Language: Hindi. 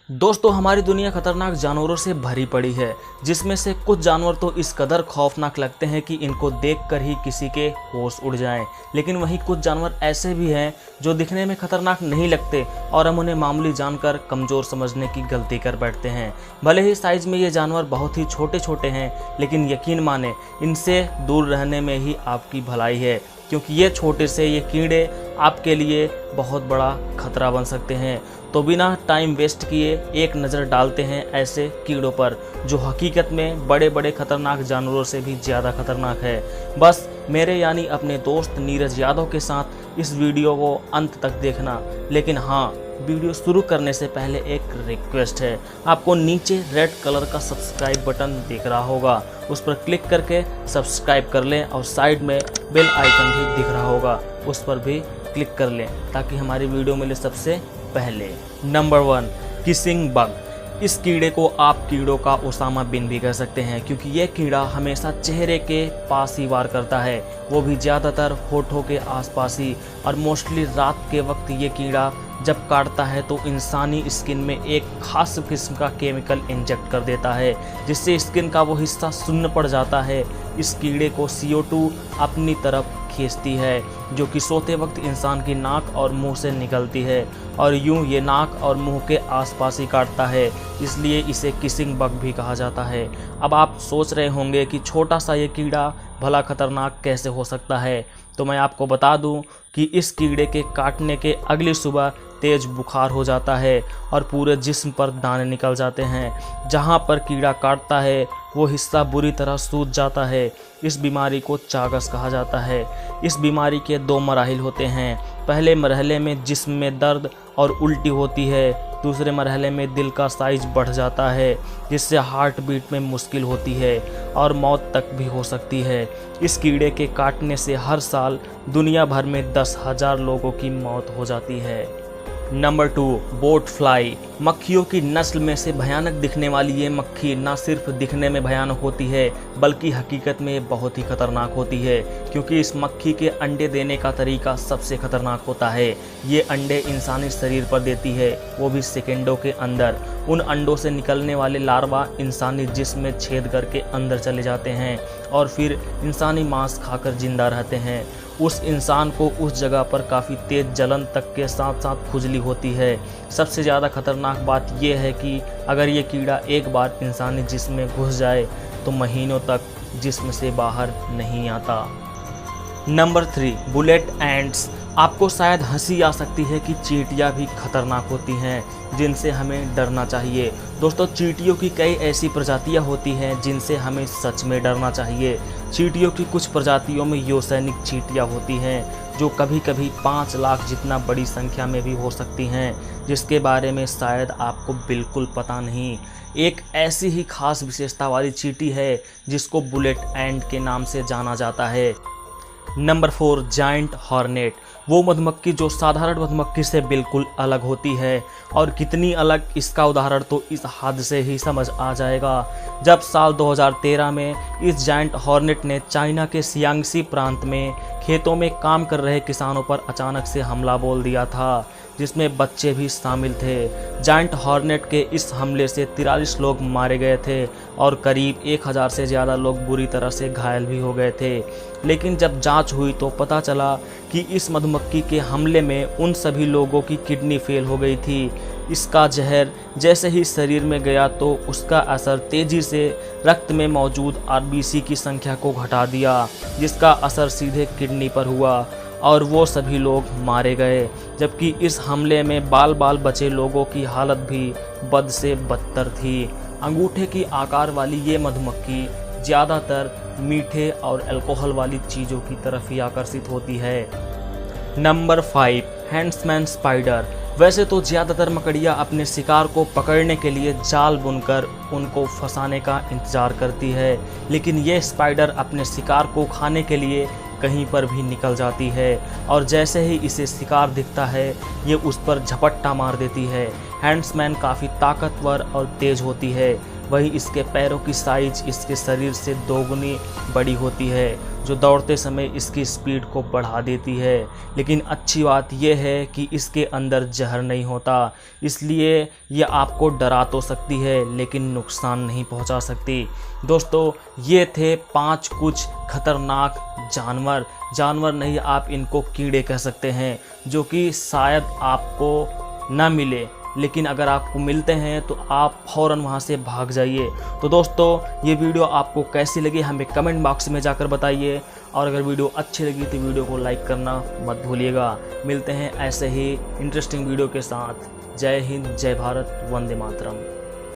दोस्तों, हमारी दुनिया खतरनाक जानवरों से भरी पड़ी है, जिसमें से कुछ जानवर तो इस कदर खौफनाक लगते हैं कि इनको देखकर ही किसी के होश उड़ जाएं। लेकिन वहीं कुछ जानवर ऐसे भी हैं जो दिखने में खतरनाक नहीं लगते और हम उन्हें मामूली जानकर कमज़ोर समझने की गलती कर बैठते हैं। भले ही साइज़ में ये जानवर बहुत ही छोटे छोटे हैं, लेकिन यकीन माने इनसे दूर रहने में ही आपकी भलाई है, क्योंकि ये छोटे से ये कीड़े आपके लिए बहुत बड़ा खतरा बन सकते हैं। तो बिना टाइम वेस्ट किए एक नज़र डालते हैं ऐसे कीड़ों पर जो हकीकत में बड़े बड़े खतरनाक जानवरों से भी ज़्यादा खतरनाक है। बस मेरे यानी अपने दोस्त नीरज यादव के साथ इस वीडियो को अंत तक देखना। लेकिन हाँ, वीडियो शुरू करने से पहले एक रिक्वेस्ट है, आपको नीचे रेड कलर का सब्सक्राइब बटन दिख रहा होगा, उस पर क्लिक करके सब्सक्राइब कर लें और साइड में बेल आइकन भी दिख रहा होगा, उस पर भी क्लिक कर लें ताकि हमारी वीडियो मिले सबसे पहले। Number 1, kissing bug. इस कीड़े को आप कीड़ों का ओसामा बिन भी कह सकते हैं, क्योंकि ये कीड़ा हमेशा चेहरे के पास ही वार करता है, वो भी ज़्यादातर होठों के आसपास ही। और मोस्टली रात के वक्त ये कीड़ा जब काटता है तो इंसानी स्किन में एक खास किस्म का केमिकल इंजेक्ट कर देता है, जिससे स्किन का वो हिस्सा सुन्न पड़ जाता है। इस कीड़े को CO2 अपनी तरफ खींचती है, जो कि सोते वक्त इंसान की नाक और मुंह से निकलती है, और यूं ये नाक और मुंह के आसपास ही काटता है, इसलिए इसे किसिंग बग भी कहा जाता है। अब आप सोच रहे होंगे कि छोटा सा ये कीड़ा भला खतरनाक कैसे हो सकता है, तो मैं आपको बता दूं कि इस कीड़े के काटने के अगली सुबह तेज बुखार हो जाता है और पूरे जिस्म पर दाने निकल जाते हैं। जहां पर कीड़ा काटता है वो हिस्सा बुरी तरह सूज जाता है। इस बीमारी को चागस कहा जाता है। इस बीमारी के 2 मराहिल होते हैं। पहले मरहले में जिस्म में दर्द और उल्टी होती है, दूसरे मरहले में दिल का साइज बढ़ जाता है, जिससे हार्ट बीट में मुश्किल होती है और मौत तक भी हो सकती है। इस कीड़े के काटने से हर साल दुनिया भर में 10,000 लोगों की मौत हो जाती है। Number 2, boat fly. मक्खियों की नस्ल में से भयानक दिखने वाली ये मक्खी न सिर्फ दिखने में भयानक होती है, बल्कि हकीकत में बहुत ही खतरनाक होती है, क्योंकि इस मक्खी के अंडे देने का तरीका सबसे खतरनाक होता है। ये अंडे इंसानी शरीर पर देती है, वो भी सेकेंडों के अंदर। उन अंडों से निकलने वाले लार्वा इंसानी जिस्म में छेद करके अंदर चले जाते हैं और फिर इंसानी मांस खाकर जिंदा रहते हैं। उस इंसान को उस जगह पर काफ़ी तेज़ जलन तक के साथ साथ खुजली होती है। सबसे ज़्यादा खतरनाक बात यह है कि अगर ये कीड़ा एक बार इंसानी जिस्म में घुस जाए तो महीनों तक जिस्म से बाहर नहीं आता। Number 3, bullet ants. आपको शायद हंसी आ सकती है कि चींटियाँ भी खतरनाक होती हैं, जिनसे हमें डरना चाहिए। दोस्तों, चींटियों की कई ऐसी प्रजातियाँ होती हैं जिनसे हमें सच में डरना चाहिए। चींटियों की कुछ प्रजातियों में योसैनिक चींटियाँ होती हैं, जो कभी कभी 5 लाख जितना बड़ी संख्या में भी हो सकती हैं, जिसके बारे में शायद आपको बिल्कुल पता नहीं। एक ऐसी ही खास विशेषता वाली चींटी है जिसको बुलेट एंट के नाम से जाना जाता है। Number 4, giant hornet. वो मधुमक्खी जो साधारण मधुमक्खी से बिल्कुल अलग होती है, और कितनी अलग इसका उदाहरण तो इस हादसे ही समझ आ जाएगा जब साल 2013 में इस जायंट हॉर्नेट ने चाइना के सियांगसी प्रांत में खेतों में काम कर रहे किसानों पर अचानक से हमला बोल दिया था, जिसमें बच्चे भी शामिल थे। जायंट हॉर्नेट के इस हमले से 43 लोग मारे गए थे और करीब 1000 से ज़्यादा लोग बुरी तरह से घायल भी हो गए थे। लेकिन जब जांच हुई तो पता चला कि इस मधुमक्खी के हमले में उन सभी लोगों की किडनी फेल हो गई थी। इसका जहर जैसे ही शरीर में गया तो उसका असर तेज़ी से रक्त में मौजूद RBC की संख्या को घटा दिया, जिसका असर सीधे किडनी पर हुआ और वो सभी लोग मारे गए। जबकि इस हमले में बाल बाल बचे लोगों की हालत भी बद से बदतर थी। अंगूठे की आकार वाली ये मधुमक्खी ज़्यादातर मीठे और अल्कोहल वाली चीज़ों की तरफ ही आकर्षित होती है। Number 5, huntsman spider. वैसे तो ज़्यादातर मकड़ियाँ अपने शिकार को पकड़ने के लिए जाल बुनकर उनको फंसाने का इंतज़ार करती है, लेकिन ये स्पाइडर अपने शिकार को खाने के लिए कहीं पर भी निकल जाती है, और जैसे ही इसे शिकार दिखता है ये उस पर झपट्टा मार देती है। हैंड्समैन काफ़ी ताकतवर और तेज़ होती है। वहीं इसके पैरों की साइज इसके शरीर से दोगुनी बड़ी होती है, जो दौड़ते समय इसकी स्पीड को बढ़ा देती है। लेकिन अच्छी बात यह है कि इसके अंदर जहर नहीं होता, इसलिए ये आपको डरा तो सकती है लेकिन नुकसान नहीं पहुंचा सकती। दोस्तों, ये थे 5 कुछ खतरनाक जानवर नहीं, आप इनको कीड़े कह सकते हैं, जो कि शायद आपको ना मिले, लेकिन अगर आपको मिलते हैं तो आप फ़ौरन वहाँ से भाग जाइए। तो दोस्तों, ये वीडियो आपको कैसी लगी हमें कमेंट बॉक्स में जाकर बताइए, और अगर वीडियो अच्छी लगी तो वीडियो को लाइक करना मत भूलिएगा। मिलते हैं ऐसे ही इंटरेस्टिंग वीडियो के साथ। जय हिंद, जय भारत, वंदे मातरम।